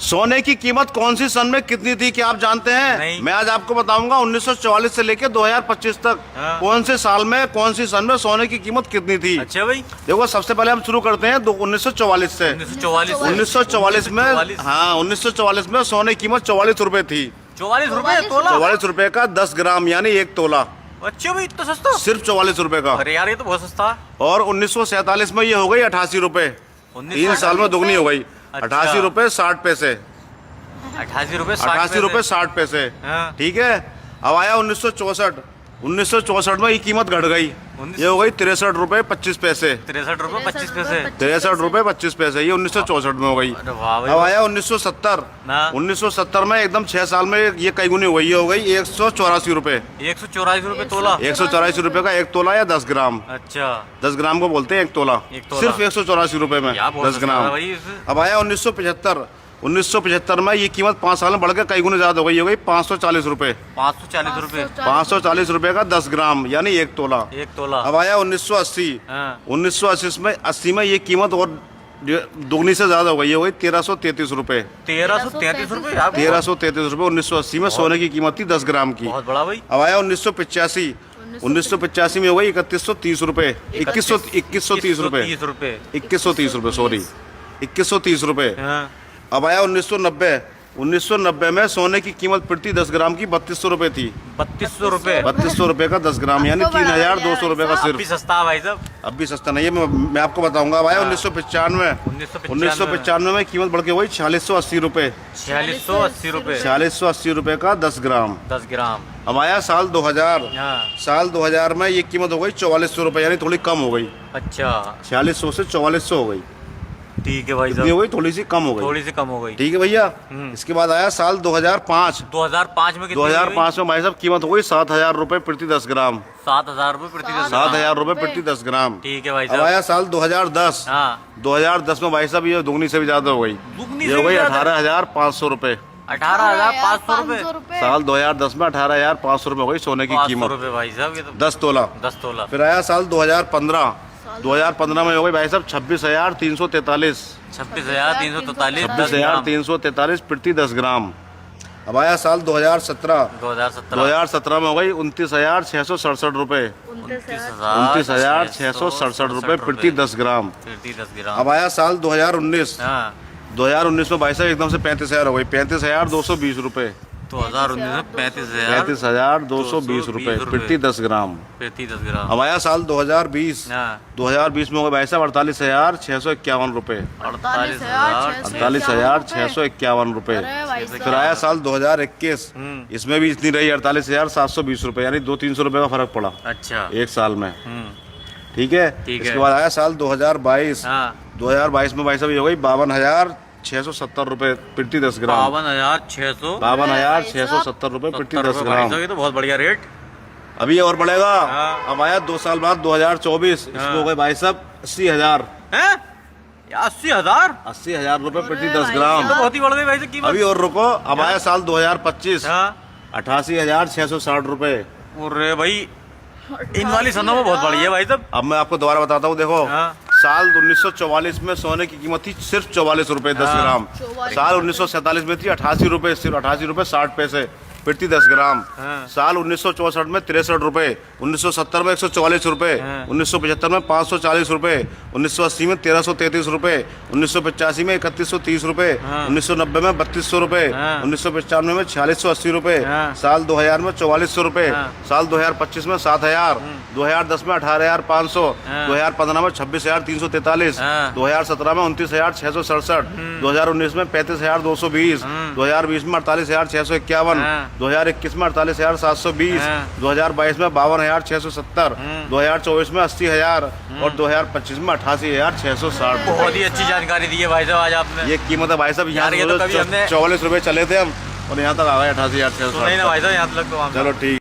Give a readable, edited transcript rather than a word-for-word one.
सोने की कीमत कौन सी सन में कितनी थी, क्या आप जानते हैं? नहीं। मैं आज आपको बताऊंगा 1944 से लेकर 2025 तक हाँ। कौन से साल में कौन सी सन में सोने की कीमत कितनी थी। अच्छा भाई, देखो सबसे पहले हम शुरू करते हैं 1944 से। 1944 में, हाँ 1944 में सोने की कीमत 44 रुपए थी। 44 रुपए तोला? 44 रुपए का 10 ग्राम यानी 1 तोला, अच्छा भाई, इतना सस्ता? सिर्फ 44 रुपए का। अरे यार, ये तो बहुत सस्ता है। और 1947 में ये हो गई 88 रुपए, 3 साल में दोगुनी हो गई। 88 रुपए 60 पैसे, 88 रुपए 88 रुपए 60 पैसे। हाँ। ठीक है। अब आया 1964 में ये कीमत घट गई, ये हो गई 63 रुपए 25 पैसे। 63 रुपए 25 पैसे? 63 रुपए 25 पैसे, ये 1964 में हो गई। अरे वाह भाई। अब आया 1970। हाँ। 1970 में एकदम 6 साल में ये कई गुनी हो गई, ये हो गई 184 रुपए। 184 रुपए तोला? 184 रुपए का 1 तोला या 10 ग्राम। अच्छा, 10 ग्राम को बोलते हैं 1 तोला। सिर्फ 184 रुपए में क्या बहुत 10 सस्ता ग्राम। है भाई इससे। अब आया 1975 में ये कीमत 5 साल में बढ़ के कई गुने ज्यादा हो गई 540 रुपए। 540 रुपए? 540 रुपए का 10 ग्राम यानी 1 तोला। 1 तोला। अब आया 1980। हाँ। 1980 में ये कीमत और दोगुनी से ज्यादा हो गई, ये हो गई 1333 रुपए। 1333 रुपए? 1333 रुपए 1980 में सोने की कीमत थी 10 ग्राम की। बहुत बड़ा भाई। अब आया 1985 में हो गई 3130 रुपए, 2130 रुपए, 2130 रुपए, सॉरी 2130 रुपए। हाँ। अब आया 1990 में सोने की कीमत प्रति 10 ग्राम की 3200 रुपए थी। 3200 रुपए? 3200 रुपए का 10 ग्राम यानी 3200 रुपए का अभी सिर्फ। सस्ता है भाई साहब। अब भी सस्ता नहीं है, मैं आपको बताऊंगा। अब आया 1995 में कीमत बढ़ के हुई 4680 रुपए। 4680 रुपए? 4680 रुपए का 10 ग्राम। 10 ग्राम। अब आया साल 2000। हाँ। साल 2000 में ये कीमत हो गई 4400 रुपए यानी थोड़ी कम हो गई। अच्छा, 4600 से 4400 हो गई। ठीक है भाई कितनी हो साहब, गई? थोड़ी सी कम हो गई। थोड़ी सी कम हो गई। ठीक है भैया। इसके बाद आया साल 2005। 2005 में कितनी? 2005 में भाई साहब कीमत हो गई 7000 रुपए प्रति 10 ग्राम। 7000 रुपए प्रति 10 ग्राम? 7000 रुपए प्रति 10 ग्राम। ठीक है भाई अब साहब। आया साल 2010। हाँ। 2010 में भाई साहब ये दुगनी से भी ज्यादा हो गई, दुगनी ये से हो भी गई ज्यादा? 18500 रुपए। 18500 रुपए? साल 2010 में 18500 रुपए हो गई सोने की 500 कीमत, रुपए भाई साहब, ये तो 10 तोला। 10 तोला। फिर आया साल 2015। 2015 में हो गई भाई साहब 26343। 26343? 26343 प्रति 10 ग्राम। अब आया साल 2017। 2017 में हो गई 29667 रुपए। 29667 रुपए प्रति 10 ग्राम। प्रति 10 ग्राम। अब आया साल 2019। हाँ। 2019 में भाई साहब एकदम से 35000 हो गई, 35220 रुपए। 2019 में 35000? 35220 रुपए प्रति 10 ग्राम। प्रति 10 ग्राम। अब आया साल 2020। हाँ। 2020 में हो गए भाई साहब 48651 रुपए। 48651 रुपए। फिर आया साल 2021। इसमें भी इतनी रही 48720 रुपए यानी 200-300 रुपए का फर्क पड़ा अच्छा। 1 साल में। ठीक है। इसके बाद आया साल 2022। हाँ। 2022 में भाई साहब ये हो गई 52670 रुपए प्रति 10 ग्राम। 52670 रुपए प्रति 10 ग्राम। ये तो बहुत बढ़िया रेट। अभी और बढ़ेगा। हाँ। अब आया 2 साल बाद 2024। इसमें हो गए भाई साहब 80,000। हैं? 80,000? 80,000 रुपए प्रति 10 ग्राम। तो बहुत ही बढ़ गई भाई साहब कीमत। अभी और रुको। अब आया साल 2025। हाँ। 88,660 रुपए। अरे भाई, इन वाली सनों में बहुत बढ़िया है भाई साहब। अब मैं आपको दोबारा बताता हूँ, देखो। हाँ। साल 1944 में सोने की कीमत थी सिर्फ 44 रुपए 10 ग्राम। साल 1947 में थी 88 रुपए, सिर्फ 88 रुपए 60 पैसे प्रति 10 ग्राम। हाँ। साल 1964 में 63 रुपए, 1970 में 144 रुपए, हाँ। 1975 में 540 रुपए, 1980 में 1333 रुपए, 1985 में 3130 रुपए, हाँ। 1990 में 3200 रुपए, हाँ। 1995 में 4680 रुपए, हाँ। साल 2000 में 4400 रुपए, हाँ। साल 2025 में 7000, 2010 में 18500, हाँ। 2015 में 26343, हाँ। 2017 में 29667, 2019 में 35220, 2020 में 48651, 2021 में 48,720, 2022 में 52,670, 2024 में 80,000 और 2025 में 88,660। बहुत ही अच्छी जानकारी दी है भाई साहब आज आपने। ये कीमत है भाई साहब। यार, ये तो कभी हमने 44 रुपए चले थे हम और यहाँ तक आ गए 88,660। नहीं ना भाई साहब, यहाँ तक तो चलो ठीक।